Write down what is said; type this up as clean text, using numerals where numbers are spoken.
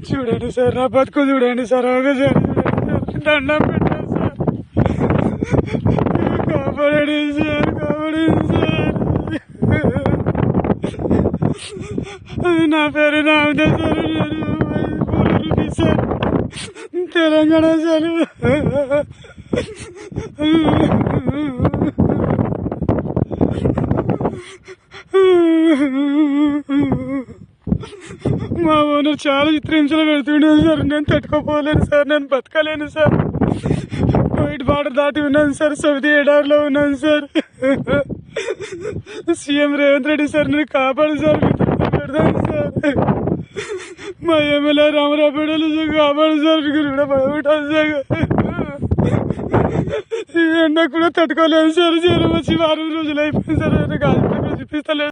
చూడండి సార్, నా బతుకు చూడండి సార్, ఒకసారి చూడండి సార్, దండం పెట్టాను సార్, కాపాడండి సార్, కాపాడండి సార్. నా పేరు రామదే సార్, నేను పూలూరు సార్, తెలంగాణ సార్. మా ఓనర్ చాలా చిత్రహింసలు పెడుతుండేది సార్, నేను తట్టుకోపోలేను సార్, నేను బతకలేను సార్. కోవిడ్ బార్డర్ దాటి ఉన్నాను సార్, సౌదీ ఎడారిలో ఉన్నాను sir. CM Revanth Reddy sir, నేను కాపాడు సార్, మీకు పెడతాను సార్. మా ఎమ్మెల్యే రామరాపేటలో సార్, కాపాడు సార్, మీకు కూడా పడగొట్టాను సార్. ఈ ఎండ కూడా తట్టుకోలేదు సార్, జ్వరం వచ్చి 6 రోజులు అయిపోయింది సార్, నాకు హాస్పిటల్ చూపిస్తలేదు.